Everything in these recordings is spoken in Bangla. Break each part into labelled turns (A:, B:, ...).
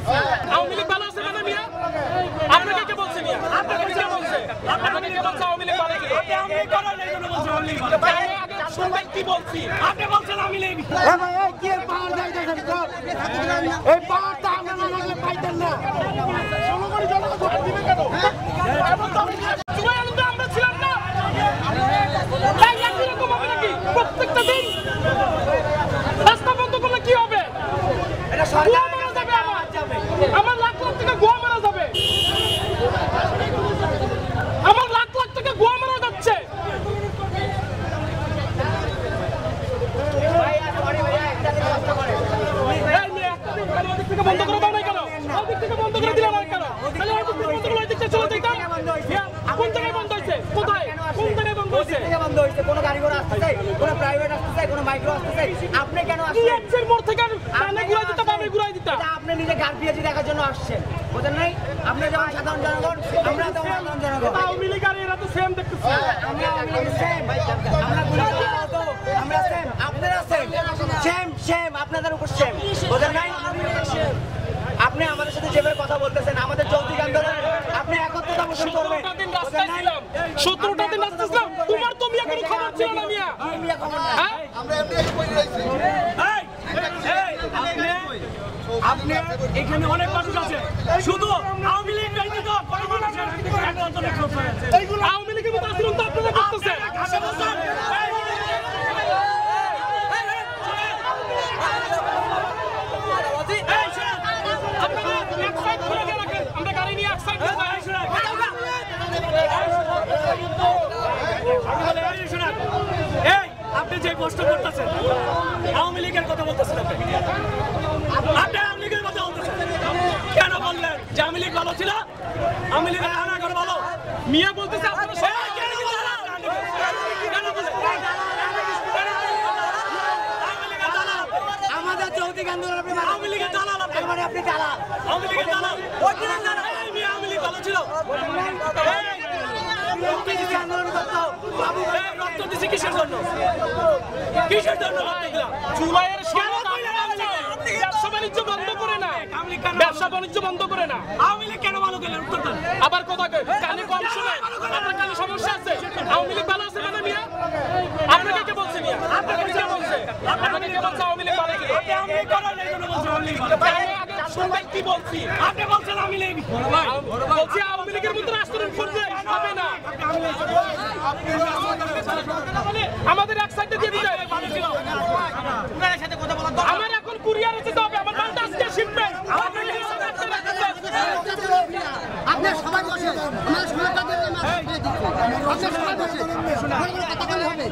A: করতেছি। আওয়ামী লীগ ভালো আছে মানে মিয়া? আপনাকে কে বলছে মিয়া? আপনাকে কে বলছে? আপনাকে কে বলছে আওয়ামী লীগ ভালো? আপনি করেন এই জন্য বলছেন আওয়ামী লীগ ভালো। আগে শুনবেন কি বলছি? আপনি বলছেন আওয়ামী লীগ।
B: এ ভাই এই কি পাওয়ার যাইতেছেন কর। এই পাওয়ারটা আমরা না লাগলে পাইতেন না। জনগণ জনগণ ভোট দিবে কেন? এখন তো
A: জুলাই আনন্দে আমরা ছিলাম না। তাই একই রকম হবে নাকি? প্রত্যেকটা দিন রাস্তা বন্ধ করলে কি হবে?
B: এটা
A: গোয়া মারা যাবে আমার লাখ লাখ টাকা গোয়া মারা যাবে। আমার লাখ লাখ টাকা গোয়া মারা যাচ্ছে। বন্ধ করে দাও নাই কেন? ওই দিক থেকে বন্ধ করে দিলাম না কেন? তাহলে ওই দিক থেকে বন্ধ করে ওই দিক থেকে চলে যেতাম। কোন জায়গায় বন্ধ হয়েছে? কোথায়? কোন জায়গায় বন্ধ হয়েছে?
B: বন্ধ হয়েছে। কোন গাড়ি ঘোড়া আসতেছে, কোন প্রাইভেট আসতেছে, কোন মাইক্রো আসতেছে। আপনি কেন আসছেন?
A: ইএক্সের মোড় থেকে ডানে ঘুরাই দিতে বামে ঘুরাই দিতে।
B: এটা আপনি নিজে গার্ফিয়াজি দেখার জন্য আসছেন। বুঝেন নাই? আপনি যেমন সাধারণ জনগণ, আমরা তেমন সাধারণ জনগণ।
A: আওয়ামী লীগ আর এরা তো সেম দেখতেছি।
B: আমরা আওয়ামী লীগ সেম। আমরা গুলি তো আমরা সেম। আপনারা সেম। সেম সেম আপনাদের উপর সেম। বুঝেন নাই? আপনি আমাদের সাথে যেভাবে কথা বলতেছেন, আমাদের যৌক্তিক আন্দোলন আপনি একত্রতা পোষণ করবেন।
A: 17টা দিন রাস্তায় ছিলাম। 17টা দিন রাস্তায় ছিলাম। তোমার তো মিয়া কোনো খবর ছিল না মিয়া।
B: মিয়া খবর না।
A: হ্যাঁ?
C: আপনি এখানে অনেক মানুষ আছে, শুধু আওয়ামী লীগ নাই তো কোনো মানুষের একটা অন্তরে ক্ষোভ আছে।
A: এইগুলো আওয়ামী লীগের মতো আচরণ তো আপনারা করতেছেন। আপনারা এক সাইড করে দিয়ে রাখেন। আমরা গাড়ি নিয়ে এক সাইড করে যাই।
C: এই আপনি যে প্রশ্ন করতেছেন আওয়ামী লীগের কথা বলতেছেন, আপনি আওয়ামী লীগের কথা বলতেছেন কেন? বললেন যে আওয়ামী লীগ ভালো ছিল, আওয়ামী লীগের রানাঘর ভালো।
A: মিয়া বলতেছে আপনারা সবাই
B: আমাদের যৌক্তিক আন্দোলন আপনি
C: আওয়ামী লীগের দালাল,
B: মানে আপনি চালা।
C: আওয়ামী লীগের দালাল। এই মেয়ে আওয়ামী লীগ ভালো ছিল।
B: আন্দোলন করতো
C: এই রক্ত দিছি কিসের জন্য? কিসের জন্য রক্ত দিলাম?
A: জুলাইয়ের ব্যবসা বাণিজ্য বন্ধ করে না। ব্যবসা বাণিজ্য বন্ধ করে না।
C: আওয়ামী লীগ কেন ভালো গেলেন? উত্তর দেন।
A: আবার কথা কয় কানে কম শুনে। আপনার কানে সমস্যা আছে। আওয়ামী লীগ ভালো আছে মানে মিয়া? আপনাকে কে বলছে মিয়া? আপনাকে কে বলছে? আপনাকে কে বলছে আওয়ামী লীগ ভালো?
C: আপনি আওয়ামী লীগ করেন এই জন্য বলছেন আওয়ামী লীগ ভালো।
A: আগে শুনবেন কি বলছি?
C: আপনি বলছেন আওয়ামী লীগ।
A: বলছি আওয়ামী লীগের মতো আচরণ করলে হবে না। আমাদের এক সাইডে দিয়ে দিতে হবে। আমার এখন কুরিয়ারে যেতে হবে। আমার মালটা আজকে শিপমেন্ট।
D: আপনার সবাই বসে আমার সবাই বসে আপনার সবাই বসে কথা বলে হবে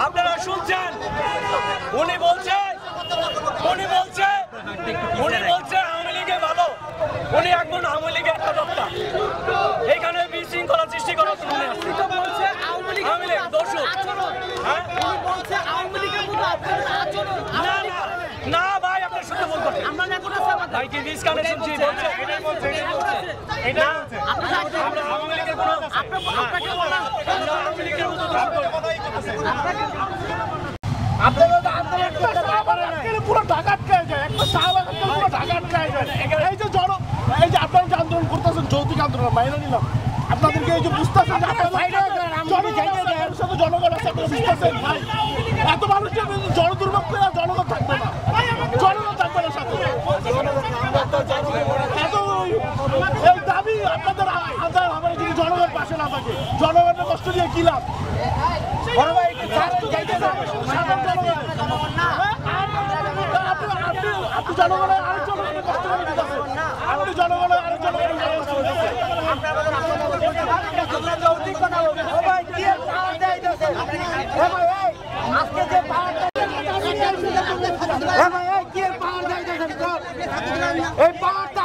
C: আপনারা শুনছেন উনি বলছে আওয়ামী লীগে ভালো। উনি এখন আওয়ামী লীগের প্রবক্তা। এখানে বিশৃঙ্খলা সৃষ্টি করার জন্য আসছে। আওয়ামী লীগ দর্শক না ভাই, আপনার শুনতে বলতে ভাই কি মিস কানেকশন জি বলছে এটা আমরা আওয়ামী লীগের কোনো আপনাকে বললাম আওয়ামী লীগের মতো
B: আপনারা তো আন্দোলন করতে পারেন না। পুরো ঢাকা আটকায় যায়। একটা শাহবাগ পুরো ঢাকা আটকায় যায়। এই যে আপনারা যে আন্দোলন করতেছেন যৌক্তিক আন্দোলন মাইনে নিলাম। আপনাদেরকে এই যে বুঝতেছেন যে আপনাদের সাথে জনগণ আছে, আপনারা বুঝতেছেন ভাই। এত মানুষের জনদুর্ভোগ করে জনগণ থাকবে না, জনগণ থাকবে না সাথে। এত এই দাবি আপনাদের হাজার হবে যদি জনগণ পাশে না থাকে। জনগণের কষ্ট দিয়ে কি লাভ? আপনি জনগণের আরেক জনগণের কষ্ট করে দিতেছেন। আপনি জনগণের আরেক জনগণের কষ্ট করে দিতেছেন।
D: আজকে যে পাওয়ারটা